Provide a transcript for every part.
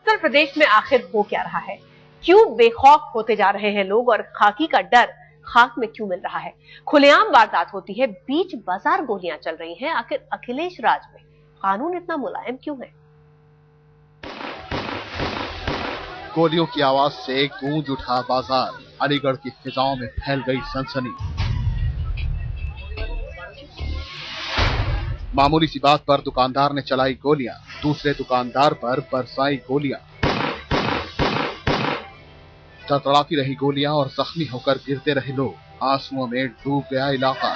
उत्तर प्रदेश में आखिर हो क्या रहा है? क्यों बेखौफ होते जा रहे हैं लोग और खाकी का डर खाक में क्यों मिल रहा है? खुलेआम वारदात होती है, बीच बाजार गोलियां चल रही हैं। आखिर अखिलेश राज में कानून इतना मुलायम क्यों है? गोलियों की आवाज से गूंज उठा बाजार, अलीगढ़ की फिजाओं में फैल गई सनसनी। मामूली सी बात पर दुकानदार ने चलाई गोलियां, दूसरे दुकानदार पर बरसाई गोलियां। तड़तड़ाती रही गोलियां और जख्मी होकर गिरते रहे लोग। आंसुओं में डूब गया इलाका।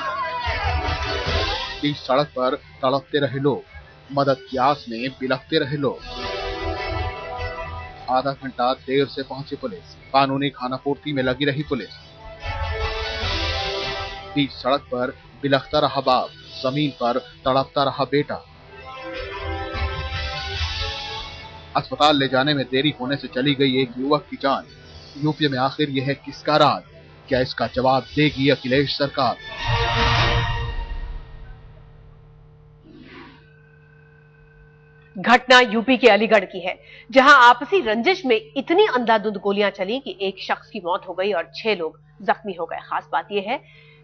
बीच सड़क पर तड़पते रहे लोग, मदद की आस में बिलखते रहे लोग। आधा घंटा देर से पहुंची पुलिस, कानूनी खानापूर्ति में लगी रही पुलिस। बीच सड़क पर बिलखता रहा बाप, जमीन पर तड़पता रहा बेटा। अस्पताल ले जाने में देरी होने से चली गई एक युवक की जान। यूपी में आखिर यह है किसका राज? क्या इसका जवाब देगी अखिलेश सरकार? घटना यूपी के अलीगढ़ की है, जहां आपसी रंजिश में इतनी अंधाधुंध गोलियां चली कि एक शख्स की मौत हो गई और 6 लोग जख्मी हो गए। खास बात यह है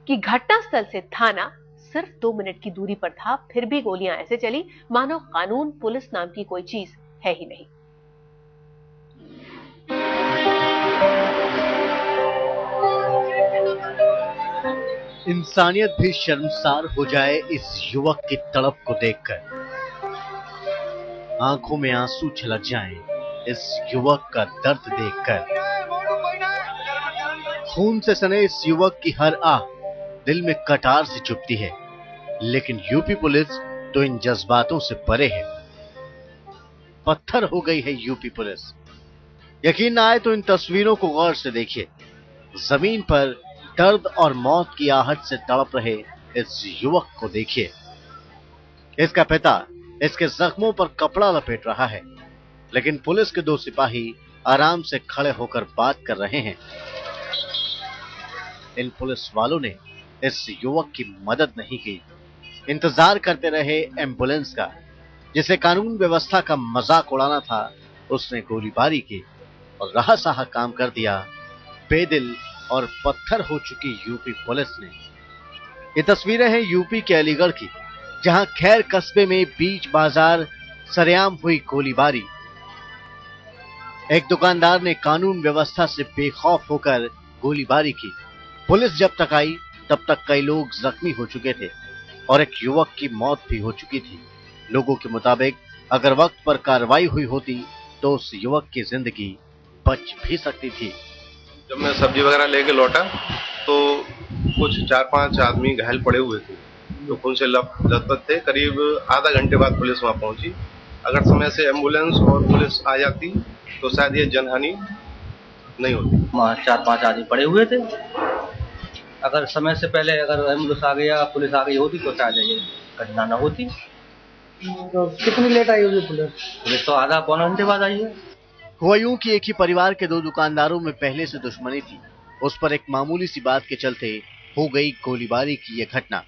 कि घटनास्थल से थाना सिर्फ 2 मिनट की दूरी पर था, फिर भी गोलियां ऐसे चली मानो कानून पुलिस नाम की कोई चीज है ही नहीं। इंसानियत भी शर्मसार हो जाए इस युवक की तड़प को देखकर। आंखों में आंसू छलक जाएं इस युवक का दर्द देखकर। खून से सने इस युवक की हर आह दिल में कटार से चुभती है, लेकिन यूपी पुलिस तो इन जज्बातों से परे है। पत्थर हो गई है यूपी पुलिस। यकीन ना आए तो इन तस्वीरों को गौर से देखिए। जमीन पर दर्द और मौत की आहट से तड़प रहे इस युवक को देखिए। इसका पिता इसके जख्मों पर कपड़ा लपेट रहा है, लेकिन पुलिस के 2 सिपाही आराम से खड़े होकर बात कर रहे हैं। इन पुलिस वालों ने इस युवक की मदद नहीं की। इंतजार करते रहे एम्बुलेंस का। जिसे कानून व्यवस्था का मजाक उड़ाना था, उसने गोलीबारी की और रहा सहा काम कर दिया बेदिल और पत्थर हो चुकी यूपी पुलिस ने। ये तस्वीरें हैं यूपी के अलीगढ़ की, जहां खैर कस्बे में बीच बाजार सरेआम हुई गोलीबारी। एक दुकानदार ने कानून व्यवस्था से बेखौफ होकर गोलीबारी की। पुलिस जब तक आई तब तक कई लोग जख्मी हो चुके थे और एक युवक की मौत भी हो चुकी थी। लोगों के मुताबिक अगर वक्त पर कार्रवाई हुई होती तो उस युवक की जिंदगी बच भी सकती थी। जब मैं सब्जी वगैरह लेके लौटा तो कुछ 4-5 आदमी घायल पड़े हुए थे, जो खून से लथपथ थे। करीब आधा घंटे बाद पुलिस वहां पहुंची। अगर समय से एम्बुलेंस और पुलिस आ जाती तो शायद ये जनहानि नहीं होती। वहाँ 4-5 आदमी पड़े हुए थे। अगर समय से पहले अगर एम्बुलेंस आ गया, पुलिस आ गई होती तो शायद ये घटना न होती। तो कितनी लेट आई होगी पुलिस? पुलिस तो आधा पौना घंटे बाद आई है। हुआ यूं कि एक ही परिवार के 2 दुकानदारों में पहले से दुश्मनी थी। उस पर एक मामूली सी बात के चलते हो गई गोलीबारी की यह घटना।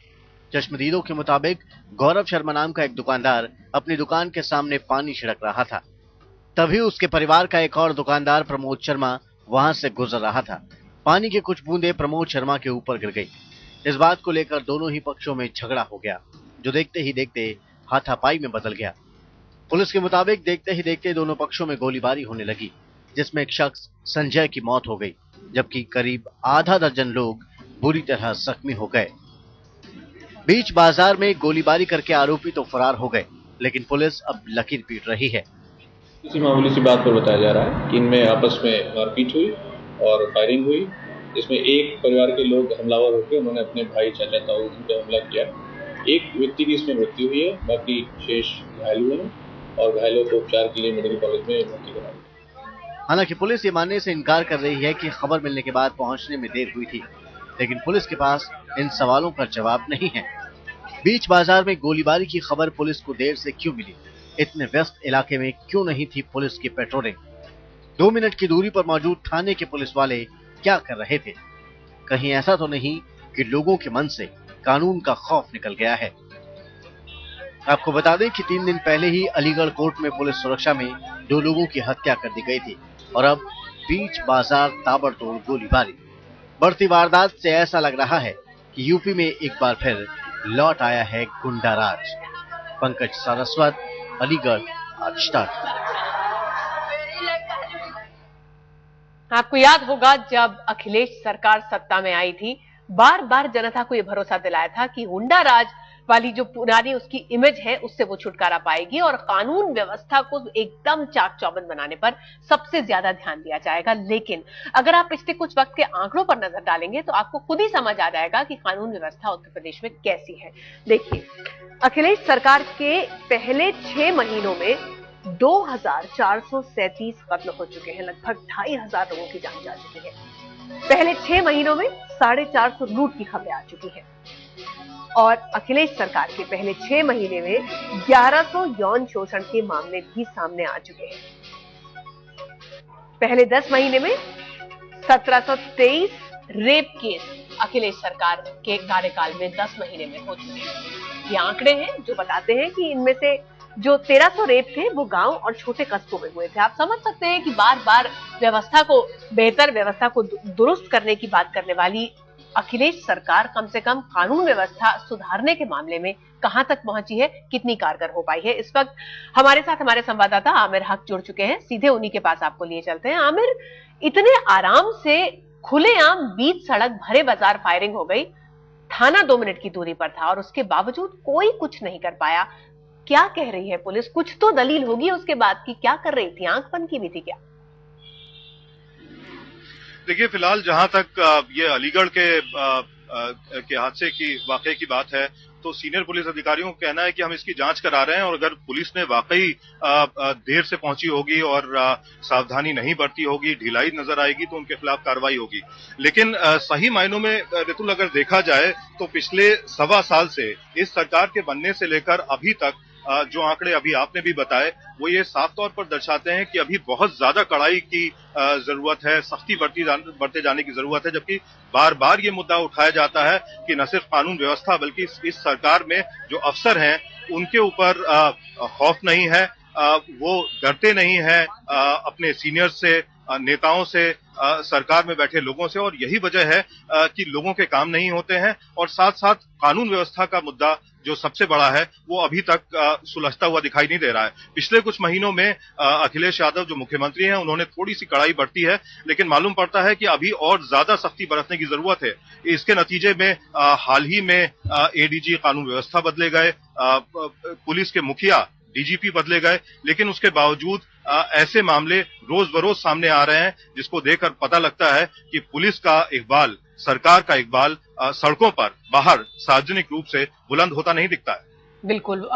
चश्मदीदों के मुताबिक गौरव शर्मा नाम का एक दुकानदार अपनी दुकान के सामने पानी छिड़क रहा था। तभी उसके परिवार का एक और दुकानदार प्रमोद शर्मा वहां से गुजर रहा था। पानी की कुछ बूंदें प्रमोद शर्मा के ऊपर गिर गई। इस बात को लेकर दोनों ही पक्षों में झगड़ा हो गया, जो देखते ही देखते हाथापाई में बदल गया। पुलिस के मुताबिक देखते ही देखते दोनों पक्षों में गोलीबारी होने लगी, जिसमें एक शख्स संजय की मौत हो गई, जबकि करीब आधा दर्जन लोग बुरी तरह जख्मी हो गए। बीच बाजार में गोलीबारी करके आरोपी तो फरार हो गए, लेकिन पुलिस अब लकीर पीट रही है। किसी मामूली सी बात पर बताया जा रहा है कि इनमें आपस में मारपीट हुई और फायरिंग हुई, जिसमें एक परिवार के लोग हमलावर होकर उन्होंने अपने भाई चाचा ताऊ उन पर हमला किया। एक व्यक्ति की इसमें मृत्यु हुई है, बाकी शेष घायल हुए हैं और घायलों को उपचार के लिए मेडिकल कॉलेज में भर्ती कराया। हालांकि पुलिस ये मानने से इनकार कर रही है कि खबर मिलने के बाद पहुंचने में देर हुई थी, लेकिन पुलिस के पास इन सवालों का जवाब नहीं है। बीच बाजार में गोलीबारी की खबर पुलिस को देर से क्यों मिली? इतने व्यस्त इलाके में क्यों नहीं थी पुलिस की पेट्रोलिंग? 2 मिनट की दूरी पर मौजूद थाने के पुलिस वाले क्या कर रहे थे? कहीं ऐसा तो नहीं कि लोगों के मन से कानून का खौफ निकल गया है? आपको बता दें कि 3 दिन पहले ही अलीगढ़ कोर्ट में पुलिस सुरक्षा में 2 लोगों की हत्या कर दी गई थी और अब बीच बाजार ताबड़तोड़ गोलीबारी। बढ़ती वारदात से ऐसा लग रहा है कि यूपी में एक बार फिर लौट आया है गुंडा राज। पंकज सारस्वत, अलीगढ़, आज तक। आपको याद होगा जब अखिलेश सरकार सत्ता में आई थी, बार बार जनता को यह भरोसा दिलाया था कि गुंडा राज वाली जो पुरानी उसकी इमेज है उससे वो छुटकारा पाएगी और कानून व्यवस्था को एकदम चाक चौबंद बनाने पर सबसे ज्यादा ध्यान दिया जाएगा। लेकिन अगर आप पिछले कुछ वक्त के आंकड़ों पर नजर डालेंगे तो आपको खुद ही समझ आ जाएगा कि कानून व्यवस्था उत्तर प्रदेश में कैसी है। देखिए, अखिलेश सरकार के पहले 6 महीनों में 2437 कत्ल हो चुके हैं, लगभग 2500 लोगों की जान जा चुकी है। पहले 6 महीनों में 450 लूट की खबरें आ चुकी हैं और अखिलेश सरकार के पहले 6 महीने में 1100 यौन शोषण के मामले भी सामने आ चुके हैं। पहले 10 महीने में 1723 रेप केस अखिलेश सरकार के कार्यकाल में 10 महीने में हो चुके हैं। ये आंकड़े हैं जो बताते हैं कि इनमें से जो 1300 रेप थे वो गांव और छोटे कस्बों में हुए थे। आप समझ सकते हैं कि बार बार व्यवस्था को बेहतर, व्यवस्था को दुरुस्त करने की बात करने वाली अखिलेश सरकार कम से कम कानून व्यवस्था सुधारने के मामले में कहां तक पहुंची है, कितनी कारगर हो पाई है। इस वक्त हमारे साथ हमारे संवाददाता आमिर हक जुड़ चुके हैं, सीधे उन्हीं के पास आपको लिए चलते हैं। आमिर, इतने आराम से खुलेआम बीच सड़क भरे बाजार फायरिंग हो गई, थाना 2 मिनट की दूरी पर था और उसके बावजूद कोई कुछ नहीं कर पाया। क्या कह रही है पुलिस? कुछ तो दलील होगी उसके बाद की, क्या कर रही थी? आंख बंद की हुई थी क्या? देखिए, फिलहाल जहां तक ये अलीगढ़ के हादसे की वाकये की बात है तो सीनियर पुलिस अधिकारियों का कहना है कि हम इसकी जांच करा रहे हैं और अगर पुलिस ने वाकई देर से पहुंची होगी और सावधानी नहीं बरती होगी, ढिलाई नजर आएगी तो उनके खिलाफ कार्रवाई होगी। लेकिन सही मायनों में रितुल अगर देखा जाए तो पिछले 1.25 साल से इस सरकार के बनने से लेकर अभी तक जो आंकड़े अभी आपने भी बताए वो ये साफ तौर पर दर्शाते हैं कि अभी बहुत ज्यादा कड़ाई की जरूरत है, सख्ती बढ़ते जाने की जरूरत है। जबकि बार बार ये मुद्दा उठाया जाता है कि न सिर्फ कानून व्यवस्था बल्कि इस सरकार में जो अफसर हैं उनके ऊपर खौफ नहीं है, वो डरते नहीं है अपने सीनियर से, नेताओं से, सरकार में बैठे लोगों से, और यही वजह है कि लोगों के काम नहीं होते हैं और साथ साथ कानून व्यवस्था का मुद्दा जो सबसे बड़ा है वो अभी तक सुलझता हुआ दिखाई नहीं दे रहा है। पिछले कुछ महीनों में अखिलेश यादव जो मुख्यमंत्री हैं उन्होंने थोड़ी सी कड़ाई बरती है, लेकिन मालूम पड़ता है कि अभी और ज्यादा सख्ती बरतने की जरूरत है। इसके नतीजे में हाल ही में एडीजी कानून व्यवस्था बदले गए, पुलिस के मुखिया डीजीपी बदले गए, लेकिन उसके बावजूद ऐसे मामले रोज बरोज सामने आ रहे हैं जिसको देखकर पता लगता है कि पुलिस का इकबाल, सरकार का इकबाल सड़कों पर बाहर सार्वजनिक रूप से बुलंद होता नहीं दिखता है। बिल्कुल,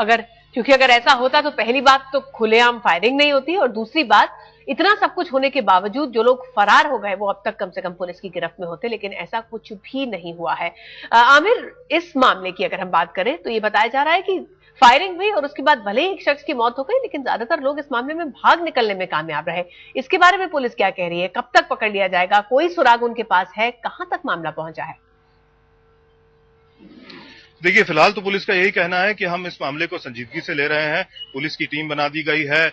क्योंकि अगर ऐसा होता तो पहली बात तो खुलेआम फायरिंग नहीं होती और दूसरी बात इतना सब कुछ होने के बावजूद जो लोग फरार हो गए वो अब तक कम से कम पुलिस की गिरफ्त में होते, लेकिन ऐसा कुछ भी नहीं हुआ है। आमिर, इस मामले की अगर हम बात करें तो ये बताया जा रहा है कि फायरिंग हुई और उसके बाद भले ही एक शख्स की मौत हो गई लेकिन ज्यादातर लोग इस मामले में भाग निकलने में कामयाब रहे। इसके बारे में पुलिस क्या कह रही है? कब तक पकड़ लिया जाएगा? कोई सुराग उनके पास है? कहां तक मामला पहुंचा है? देखिए, फिलहाल तो पुलिस का यही कहना है कि हम इस मामले को संजीदगी से ले रहे हैं। पुलिस की टीम बना दी गई है,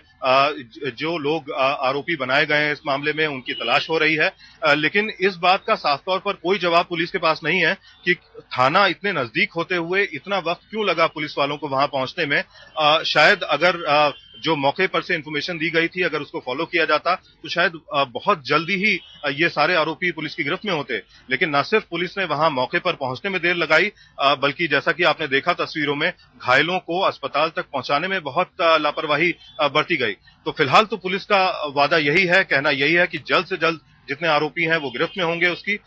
जो लोग आरोपी बनाए गए हैं इस मामले में उनकी तलाश हो रही है, लेकिन इस बात का साफ तौर पर कोई जवाब पुलिस के पास नहीं है कि थाना इतने नजदीक होते हुए इतना वक्त क्यों लगा पुलिस वालों को वहां पहुंचने में। शायद अगर जो मौके पर से इंफॉर्मेशन दी गई थी अगर उसको फॉलो किया जाता तो शायद बहुत जल्दी ही ये सारे आरोपी पुलिस की गिरफ्त में होते, लेकिन न सिर्फ पुलिस ने वहां मौके पर पहुंचने में देर लगाई बल्कि जैसा कि आपने देखा तस्वीरों में, घायलों को अस्पताल तक पहुंचाने में बहुत लापरवाही बरती गई। तो फिलहाल तो पुलिस का वादा यही है, कहना यही है कि जल्द से जल्द जितने आरोपी हैं वो गिरफ्त में होंगे उसकी,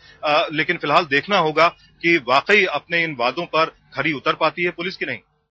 लेकिन फिलहाल देखना होगा कि वाकई अपने इन वादों पर खरी उतर पाती है पुलिस की नहीं।